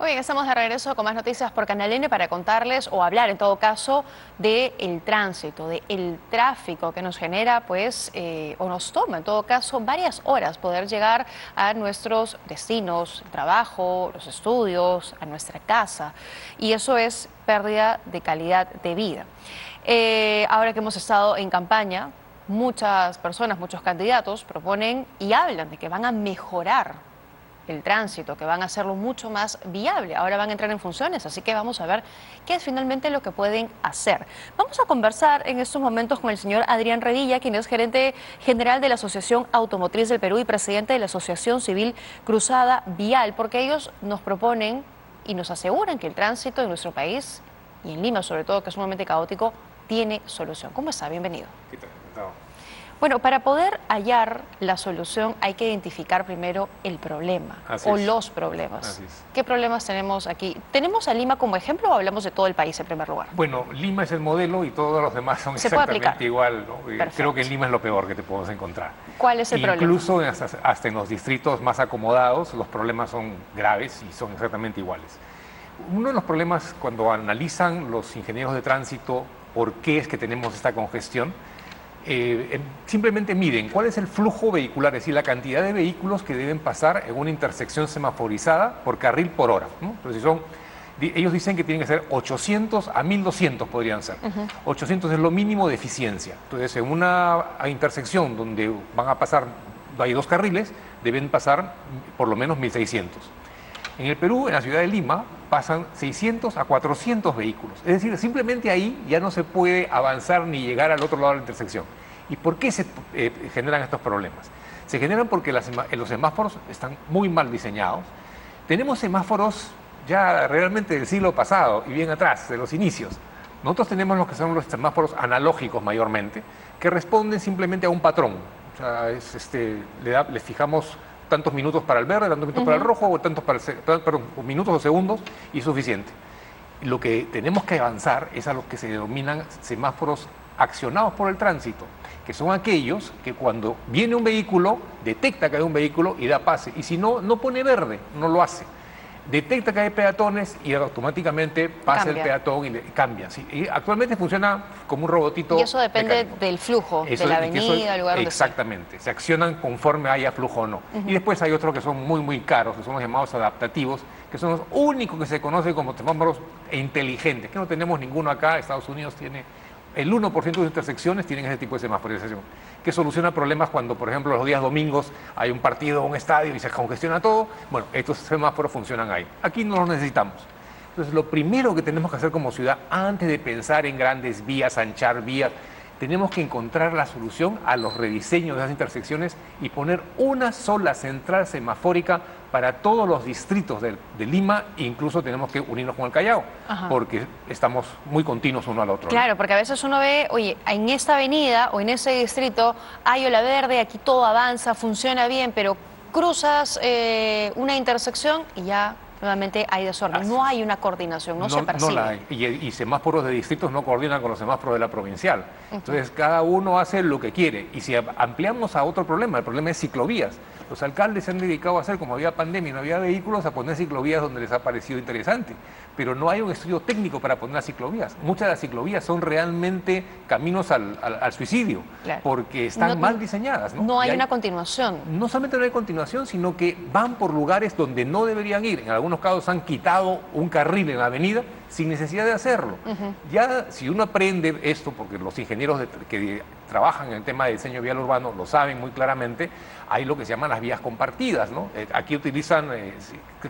Muy bien, estamos de regreso con más noticias por Canal N para contarles o hablar en todo caso del tránsito, del tráfico que nos genera o nos toma en todo caso varias horas poder llegar a nuestros destinos, el trabajo, los estudios, a nuestra casa, y eso es pérdida de calidad de vida. Ahora que hemos estado en campaña, muchas personas, muchos candidatos proponen y hablan de que van a mejorar el tránsito, que van a hacerlo mucho más viable. Ahora van a entrar en funciones, así que vamos a ver qué es finalmente lo que pueden hacer. Vamos a conversar en estos momentos con el señor Adrián Revilla, quien es gerente general de la Asociación Automotriz del Perú y presidente de la Asociación Civil Cruzada Vial, porque ellos nos proponen y nos aseguran que el tránsito en nuestro país, y en Lima sobre todo, que es sumamente caótico, tiene solución. ¿Cómo está? Bienvenido. ¿Qué tal? Encantado. Bueno, para poder hallar la solución hay que identificar primero el problema los problemas. Así es. ¿Qué problemas tenemos aquí? ¿Tenemos a Lima como ejemplo o hablamos de todo el país en primer lugar? Bueno, Lima es el modelo y todos los demás son ¿Se puede exactamente aplicar? igual, ¿no? Creo que en Lima es lo peor que te podemos encontrar. ¿Cuál es el problema? Incluso hasta en los distritos más acomodados los problemas son graves y son exactamente iguales. Uno de los problemas cuando analizan los ingenieros de tránsito por qué es que tenemos esta congestión, simplemente miden cuál es el flujo vehicular, es decir, la cantidad de vehículos que deben pasar en una intersección semaforizada por carril por hora, ¿no? Entonces, ellos dicen que tienen que ser 800 a 1200 podrían ser. 800 es lo mínimo de eficiencia. Entonces, en una intersección donde van a pasar, hay dos carriles, deben pasar por lo menos 1600. En el Perú, en la ciudad de Lima, pasan 600 a 400 vehículos. Es decir, simplemente ahí ya no se puede avanzar ni llegar al otro lado de la intersección. ¿Y por qué se generan estos problemas? Se generan porque los semáforos están muy mal diseñados. Tenemos semáforos ya realmente del siglo pasado y bien atrás, de los inicios. Nosotros tenemos lo que son los semáforos analógicos mayormente, que responden simplemente a un patrón. O sea, les fijamos tantos minutos para el verde, tantos minutos para el rojo, o tantos minutos o segundos, y suficiente. Lo que tenemos que avanzar es a los que se denominan semáforos accionados por el tránsito, que son aquellos que cuando viene un vehículo, detecta que hay un vehículo y da pase, y si no, no pone verde, no lo hace. Detecta que hay peatones y automáticamente pasa el peatón y cambia. ¿Sí? Y actualmente funciona como un robotito. Y eso depende mecánico. Del flujo, de la avenida, el lugar donde exactamente, se accionan conforme haya flujo o no. Y después hay otros que son muy, muy caros, que son los llamados adaptativos, que son los únicos que se conocen como semáforos inteligentes, que no tenemos ninguno acá. Estados Unidos tiene el 1% de intersecciones tienen ese tipo de semaforización, que soluciona problemas cuando, por ejemplo, los días domingos hay un partido o un estadio y se congestiona todo. Bueno, estos semáforos funcionan ahí. Aquí no los necesitamos. Entonces, lo primero que tenemos que hacer como ciudad, antes de pensar en grandes vías, anchar vías, tenemos que encontrar la solución a los rediseños de las intersecciones y poner una sola central semafórica para todos los distritos de Lima. Incluso tenemos que unirnos con el Callao, porque estamos muy continuos uno al otro. Claro, ¿no? porque a veces uno ve, oye, en esta avenida o en ese distrito hay ola verde, aquí todo avanza, funciona bien, pero cruzas una intersección y ya nuevamente hay desorden. No hay una coordinación, no se percibe. No la hay. Y semáforos de distritos no coordinan con los semáforos de la provincial. Entonces, cada uno hace lo que quiere. Y si ampliamos a otro problema, el problema es ciclovías. Los alcaldes se han dedicado a hacer, como había pandemia y no había vehículos, a poner ciclovías donde les ha parecido interesante. Pero no hay un estudio técnico para poner las ciclovías. Muchas de las ciclovías son realmente caminos al suicidio, porque están mal diseñadas. No hay una continuación. No solamente no hay continuación, sino que van por lugares donde no deberían ir. En algunos casos han quitado un carril en la avenida sin necesidad de hacerlo. Ya si uno aprende esto, porque los ingenieros que trabajan en el tema de diseño vial urbano lo saben muy claramente, hay lo que se llaman las vías compartidas, ¿no? Aquí utilizan,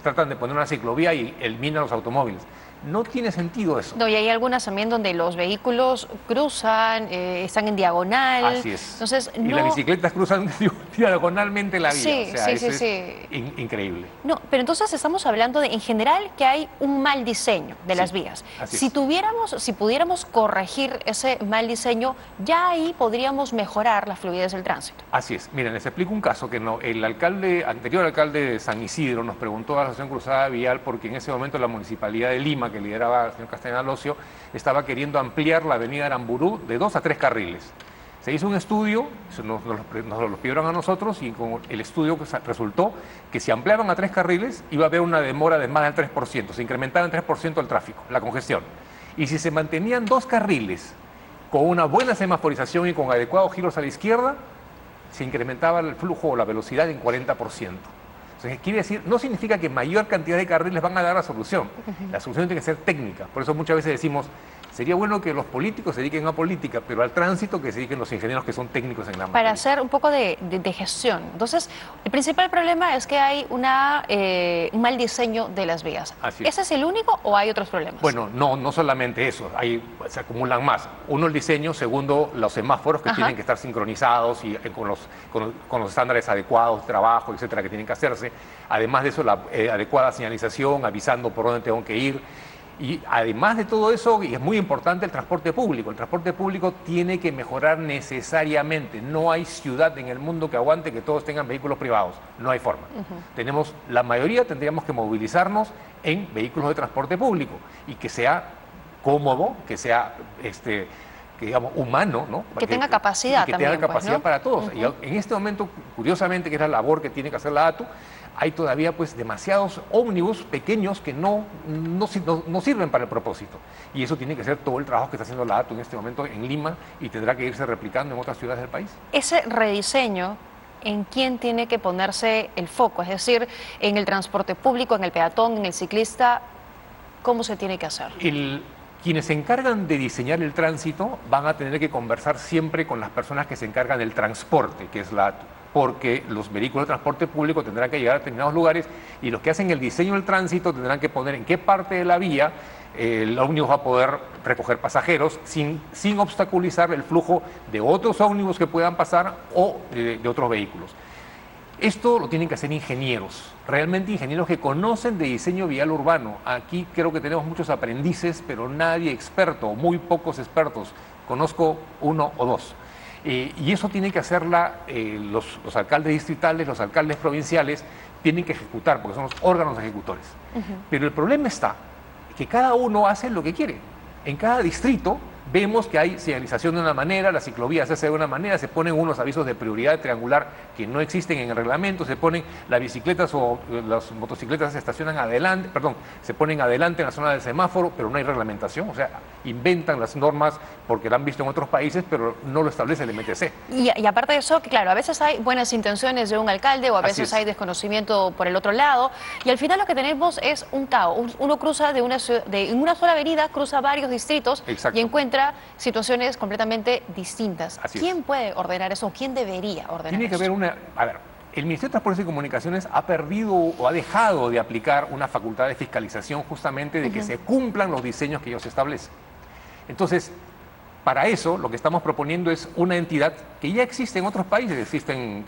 tratan de poner una ciclovía y eliminan los automóviles. No tiene sentido eso. No, y hay algunas también donde los vehículos cruzan, están en diagonal. Así es. Entonces, y las bicicletas cruzan diagonalmente la vía. Sí, o sea, sí. Increíble. No, pero entonces estamos hablando de, en general, que hay un mal diseño de las vías. Si pudiéramos corregir ese mal diseño, ya ahí podríamos mejorar la fluidez del tránsito. Así es. Miren, les explico un caso que el anterior alcalde de San Isidro nos preguntó a la Asociación Cruzada Vial porque en ese momento la Municipalidad de Lima, que lideraba el señor Castellana Locio, estaba queriendo ampliar la avenida Aramburú de 2 a 3 carriles. Se hizo un estudio, nos lo pidieron a nosotros y con el estudio resultó que si ampliaban a 3 carriles iba a haber una demora de más del 3%, se incrementaba en 3% el tráfico, la congestión. Y si se mantenían 2 carriles con una buena semaforización y con adecuados giros a la izquierda, se incrementaba el flujo o la velocidad en 40%. Entonces, quiere decir, no significa que mayor cantidad de carriles van a dar la solución. La solución tiene que ser técnica. Por eso muchas veces decimos, sería bueno que los políticos se dediquen a política, pero al tránsito que se dediquen los ingenieros que son técnicos en la materia. Para hacer un poco de gestión. Entonces, el principal problema es que hay un mal diseño de las vías. Así es. ¿Ese es el único o hay otros problemas? Bueno, no solamente eso, se acumulan más. Uno, el diseño; segundo, los semáforos que tienen que estar sincronizados y con los estándares adecuados de trabajo, etcétera, que tienen que hacerse. Además de eso, la adecuada señalización, avisando por dónde tengo que ir. Y además de todo eso, y es muy importante, el transporte público. El transporte público tiene que mejorar necesariamente. No hay ciudad en el mundo que aguante que todos tengan vehículos privados. No hay forma. La mayoría tendríamos que movilizarnos en vehículos de transporte público y que sea cómodo, que sea que digamos humano, ¿no? Que tenga capacidad también. Que tenga capacidad para todos. Y en este momento, curiosamente, que es la labor que tiene que hacer la ATU, hay todavía pues demasiados ómnibus pequeños que no sirven para el propósito. Y eso tiene que ser todo el trabajo que está haciendo la ATU en este momento en Lima y tendrá que irse replicando en otras ciudades del país. Ese rediseño, ¿en quién tiene que ponerse el foco? Es decir, en el transporte público, en el peatón, en el ciclista, ¿cómo se tiene que hacer? Quienes se encargan de diseñar el tránsito van a tener que conversar siempre con las personas que se encargan del transporte, que es la ATU, porque los vehículos de transporte público tendrán que llegar a determinados lugares y los que hacen el diseño del tránsito tendrán que poner en qué parte de la vía el ómnibus va a poder recoger pasajeros sin obstaculizar el flujo de otros ómnibus que puedan pasar o de otros vehículos. Esto lo tienen que hacer ingenieros, realmente ingenieros que conocen de diseño vial urbano. Aquí creo que tenemos muchos aprendices, pero nadie experto, muy pocos expertos. Conozco 1 o 2. Y eso tienen que hacerla los alcaldes distritales, los alcaldes provinciales, tienen que ejecutar, porque son los órganos ejecutores. Pero el problema está que cada uno hace lo que quiere. En cada distrito vemos que hay señalización de una manera, la ciclovía se hace de una manera, se ponen unos avisos de prioridad triangular que no existen en el reglamento, se ponen las bicicletas o las motocicletas se estacionan adelante, se ponen adelante en la zona del semáforo, pero no hay reglamentación, o sea, inventan las normas porque la han visto en otros países, pero no lo establece el MTC. Y aparte de eso, que claro, a veces hay buenas intenciones de un alcalde o a veces hay desconocimiento por el otro lado, y al final lo que tenemos es un caos. Uno cruza en una sola avenida, cruza varios distritos. Exacto. Y encuentra situaciones completamente distintas. ¿Quién puede ordenar eso? ¿Quién debería ordenar eso? Tiene que haber el Ministerio de Transportes y Comunicaciones ha perdido o ha dejado de aplicar una facultad de fiscalización justamente de que se cumplan los diseños que ellos establecen. Entonces, para eso lo que estamos proponiendo es una entidad que ya existe en otros países, existe en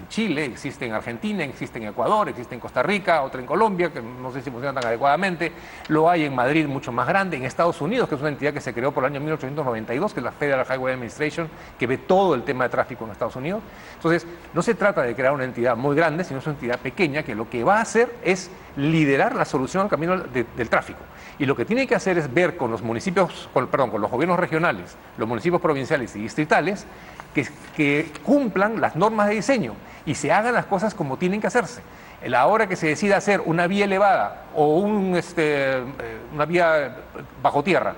Chile, existe en Argentina, existe en Ecuador, existe en Costa Rica, otra en Colombia, que no sé si funciona tan adecuadamente, lo hay en Madrid mucho más grande, en Estados Unidos, que es una entidad que se creó por el año 1892, que es la Federal Highway Administration, que ve todo el tema de tráfico en Estados Unidos. Entonces, no se trata de crear una entidad muy grande, sino es una entidad pequeña que lo que va a hacer es liderar la solución al camino del tráfico. Y lo que tiene que hacer es ver con los municipios, con los gobiernos regionales, los municipios provinciales y distritales, que cumplan las normas de diseño y se hagan las cosas como tienen que hacerse. A la hora que se decida hacer una vía elevada o una vía bajo tierra,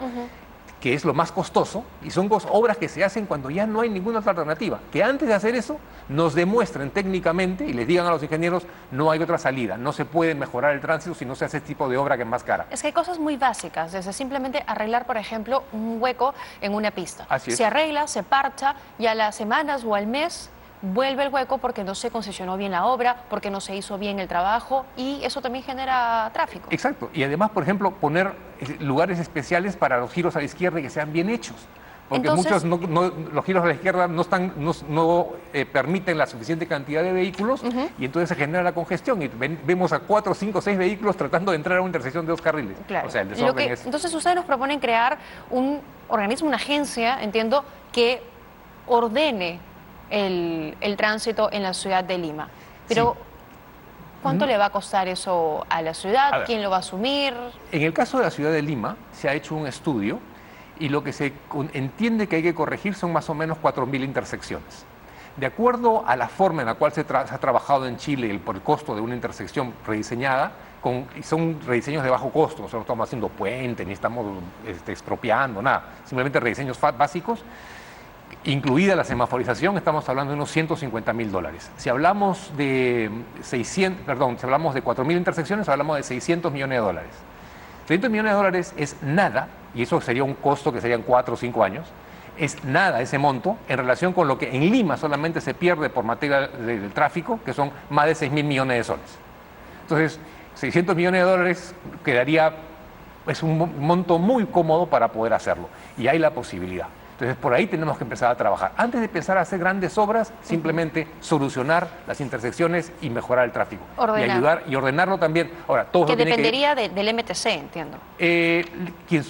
que es lo más costoso, y son obras que se hacen cuando ya no hay ninguna otra alternativa, que antes de hacer eso nos demuestren técnicamente y les digan a los ingenieros no hay otra salida, no se puede mejorar el tránsito si no se hace este tipo de obra que es más cara. Es que hay cosas muy básicas, desde simplemente arreglar, por ejemplo, un hueco en una pista. Así es. Se arregla, se parcha y a las semanas o al mes vuelve el hueco porque no se concesionó bien la obra, porque no se hizo bien el trabajo y eso también genera tráfico. Exacto, y además, por ejemplo, poner lugares especiales para los giros a la izquierda y que sean bien hechos. Porque entonces, los giros a la izquierda no permiten la suficiente cantidad de vehículos y entonces se genera la congestión y vemos a 4, 5, 6 vehículos tratando de entrar a una intersección de 2 carriles. Claro. O sea, el desorden Entonces ustedes nos proponen crear un organismo, una agencia, entiendo, que ordene el tránsito en la ciudad de Lima. Pero, sí. ¿Cuánto le va a costar eso a la ciudad? ¿Quién lo va a asumir? En el caso de la ciudad de Lima, se ha hecho un estudio y lo que se entiende que hay que corregir son más o menos 4.000 intersecciones. De acuerdo a la forma en la cual se ha trabajado en Chile por el costo de una intersección rediseñada, son rediseños de bajo costo, o sea, no estamos haciendo puentes, ni estamos expropiando, nada, simplemente rediseños básicos, incluida la semaforización, estamos hablando de unos $150.000. Si hablamos de 4.000 intersecciones, hablamos de $600 millones. $600 millones es nada, y eso sería un costo que serían 4 o 5 años, es nada ese monto en relación con lo que en Lima solamente se pierde por materia del tráfico, que son más de 6.000 millones de soles. Entonces, $600 millones quedaría, es un monto muy cómodo para poder hacerlo, y hay la posibilidad. Entonces, por ahí tenemos que empezar a trabajar. Antes de empezar a hacer grandes obras, simplemente solucionar las intersecciones y mejorar el tráfico. Ordenar. Y ayudar y ordenarlo también. Ahora, todo que dependería del MTC, entiendo.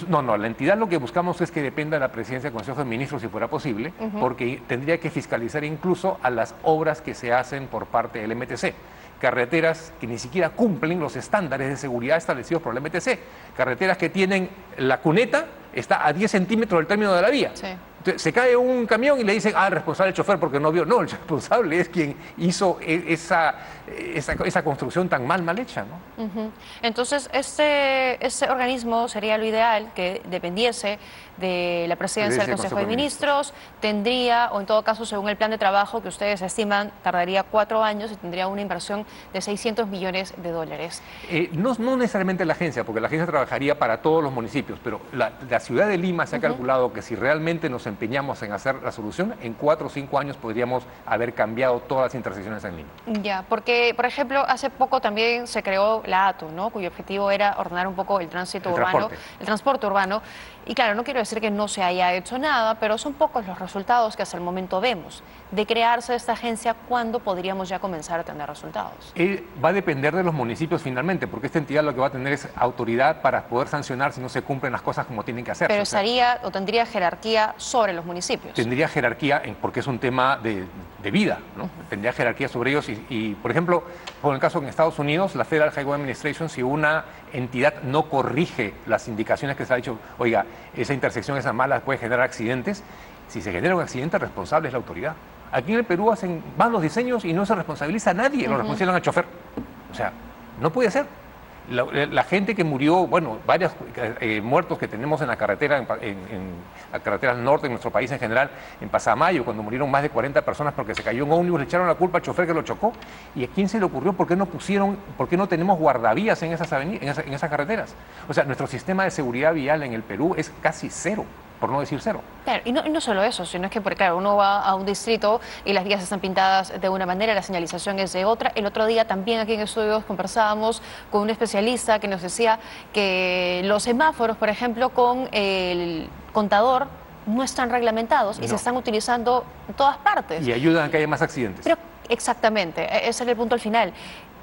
No, la entidad lo que buscamos es que dependa de la presidencia del Consejo de Ministros, si fuera posible, porque tendría que fiscalizar incluso a las obras que se hacen por parte del MTC. Carreteras que ni siquiera cumplen los estándares de seguridad establecidos por el MTC. Carreteras que tienen la cuneta, está a 10 centímetros del término de la vía. Sí. Entonces, se cae un camión y le dicen, el responsable el chofer porque no vio. No, el responsable es quien hizo esa construcción tan mal hecha, ¿no? Entonces, este organismo sería lo ideal, que dependiese de la presidencia del Consejo de Ministros, tendría, o en todo caso, según el plan de trabajo que ustedes estiman, tardaría 4 años y tendría una inversión de $600 millones. No necesariamente la agencia, porque la agencia trabajaría para todos los municipios, pero la ciudad de Lima se ha calculado que si realmente nos empeñamos en hacer la solución, en 4 o 5 años podríamos haber cambiado todas las intersecciones en Lima. Ya, porque, por ejemplo, hace poco también se creó la ATU, ¿no?, cuyo objetivo era ordenar un poco el tránsito urbano, el transporte urbano. Y claro, no quiero decir que no se haya hecho nada, pero son pocos los resultados que hasta el momento vemos. De crearse esta agencia, ¿cuándo podríamos ya comenzar a tener resultados? Va a depender de los municipios finalmente, porque esta entidad lo que va a tener es autoridad para poder sancionar si no se cumplen las cosas como tienen que hacerse. Pero estaría o tendría jerarquía sobre los municipios. Tendría jerarquía porque es un tema de vida, ¿no? Tendría jerarquía sobre ellos y, por ejemplo, por el caso en Estados Unidos, la Federal Highway Administration, si una entidad no corrige las indicaciones que se ha dicho, oiga, esa intersección, esa mala, puede generar accidentes, si se genera un accidente, el responsable es la autoridad. Aquí en el Perú van los diseños y no se responsabiliza a nadie, lo responsabilizan al chofer. O sea, no puede ser. La gente que murió, bueno, varios muertos que tenemos en la carretera, en la carretera norte de nuestro país en general, en Pasamayo, cuando murieron más de 40 personas porque se cayó un ómnibus, le echaron la culpa al chofer que lo chocó. ¿Y a quién se le ocurrió? ¿Por qué no tenemos guardavías en esas carreteras? O sea, nuestro sistema de seguridad vial en el Perú es casi cero, por no decir cero. Claro, y no solo eso, sino es que, porque claro, uno va a un distrito y las vías están pintadas de una manera, la señalización es de otra. El otro día también aquí en Estudios conversábamos con un especialista que nos decía que los semáforos, por ejemplo, con el contador, no están reglamentados y se están utilizando en todas partes. Y ayudan a que haya más accidentes. Pero, exactamente, ese era el punto al final.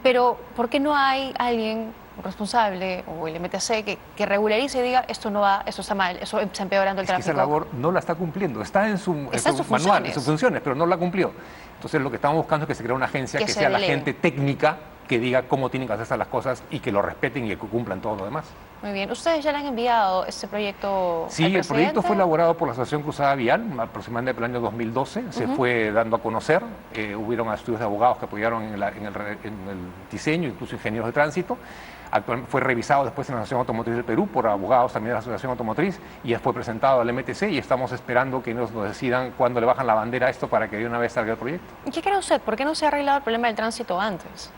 Pero, ¿por qué no hay alguien responsable o el MTC que regularice y diga esto no va, esto está mal, eso está empeorando el tráfico? Esa labor no la está cumpliendo, está en su manual, en sus funciones, pero no la cumplió. Entonces lo que estamos buscando es que se cree una agencia que sea la gente técnica que diga cómo tienen que hacerse las cosas y que lo respeten y que cumplan todo lo demás. Muy bien. ¿Ustedes ya le han enviado este proyecto Sí, el proyecto fue elaborado por la Asociación Cruzada Vial, aproximadamente por el año 2012. Se fue dando a conocer. Hubieron estudios de abogados que apoyaron en el diseño, incluso ingenieros de tránsito. Fue revisado después en la Asociación Automotriz del Perú por abogados también de la Asociación Automotriz y ya fue presentado al MTC y estamos esperando que nos decidan cuándo le bajan la bandera a esto para que de una vez salga el proyecto. ¿Y qué cree usted? ¿Por qué no se ha arreglado el problema del tránsito antes?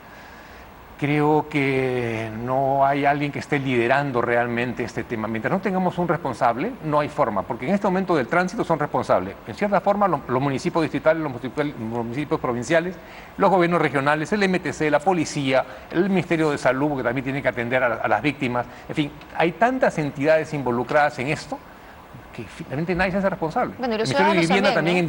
Creo que no hay alguien que esté liderando realmente este tema. Mientras no tengamos un responsable, no hay forma, porque en este momento del tránsito son responsables. En cierta forma, los municipios distritales, los municipios provinciales, los gobiernos regionales, el MTC, la policía, el Ministerio de Salud, que también tiene que atender a las víctimas. En fin, hay tantas entidades involucradas en esto que finalmente nadie se hace responsable. Bueno, y los el Ministerio de Vivienda también, ¿no? en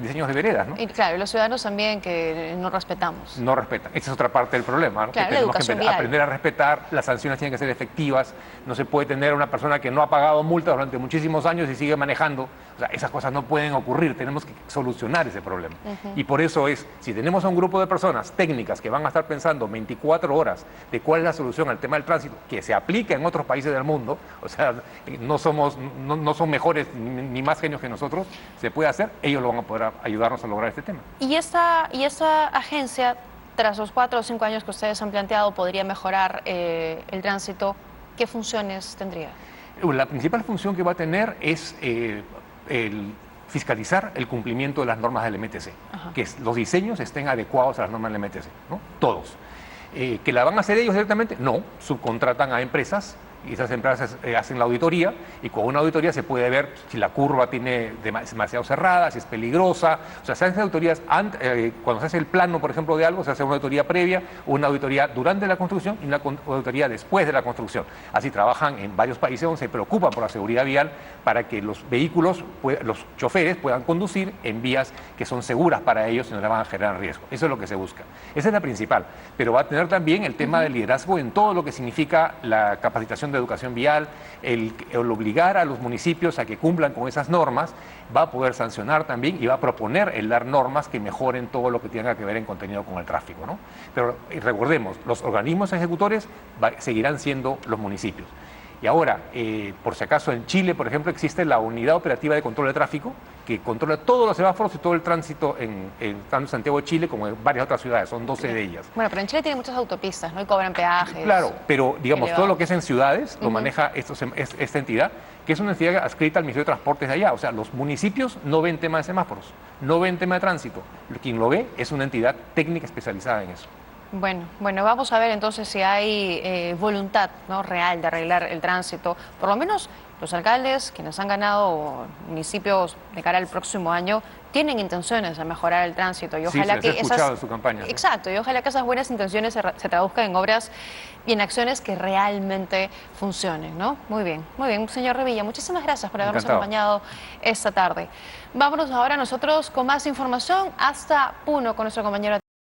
diseños de veredas, ¿no? Y claro, y los ciudadanos también que no respetamos. No respetan. Esa es otra parte del problema, ¿no? Claro, que tenemos que aprender a respetar, las sanciones tienen que ser efectivas, no se puede tener una persona que no ha pagado multas durante muchísimos años y sigue manejando. O sea, esas cosas no pueden ocurrir, tenemos que solucionar ese problema. Y por eso si tenemos a un grupo de personas técnicas que van a estar pensando 24 horas de cuál es la solución al tema del tránsito, que se aplica en otros países del mundo, o sea, no son mejores mejores ni más genios que nosotros, se puede hacer, ellos lo van a poder ayudarnos a lograr este tema. ¿Y esta agencia, tras los 4 o 5 años que ustedes han planteado, podría mejorar el tránsito? ¿Qué funciones tendría? La principal función que va a tener es fiscalizar el cumplimiento de las normas del MTC, que los diseños estén adecuados a las normas del MTC, ¿no? Todos. ¿Que la van a hacer ellos directamente? No, subcontratan a empresas y esas empresas hacen la auditoría y con una auditoría se puede ver si la curva tiene demasiado cerrada, si es peligrosa. O sea, se hacen auditorías cuando se hace el plano, por ejemplo, de algo, se hace una auditoría previa, una auditoría durante la construcción y una auditoría después de la construcción. Así trabajan en varios países donde se preocupan por la seguridad vial para que los vehículos, los choferes puedan conducir en vías que son seguras para ellos y no le van a generar riesgo. Eso es lo que se busca. Esa es la principal. Pero va a tener también el tema del liderazgo en todo lo que significa la capacitación de educación vial, el obligar a los municipios a que cumplan con esas normas, va a poder sancionar también y va a proponer el dar normas que mejoren todo lo que tenga que ver en contenido con el tráfico, ¿no? Pero recordemos, los organismos ejecutores seguirán siendo los municipios. Y ahora, por si acaso, en Chile, por ejemplo, existe la Unidad Operativa de Control de Tráfico, que controla todos los semáforos y todo el tránsito tanto en Santiago de Chile como en varias otras ciudades, son 12 de ellas. Bueno, pero en Chile tiene muchas autopistas, ¿no? Y cobran peajes. Claro, pero digamos, elevados. todo lo que es en ciudades lo maneja esta entidad, que es una entidad adscrita al Ministerio de Transportes de allá. O sea, los municipios no ven tema de semáforos, no ven tema de tránsito. Quien lo ve es una entidad técnica especializada en eso. Bueno, vamos a ver entonces si hay voluntad, ¿no?, real de arreglar el tránsito. Por lo menos los alcaldes, quienes han ganado municipios de cara al próximo año, tienen intenciones de mejorar el tránsito y ojalá sí, se les ha escuchado en su campaña. Exacto, y ojalá que esas buenas intenciones se traduzcan en obras y en acciones que realmente funcionen, ¿no? Muy bien, señor Revilla, muchísimas gracias por habernos acompañado esta tarde. Vámonos ahora nosotros con más información hasta Puno con nuestro compañero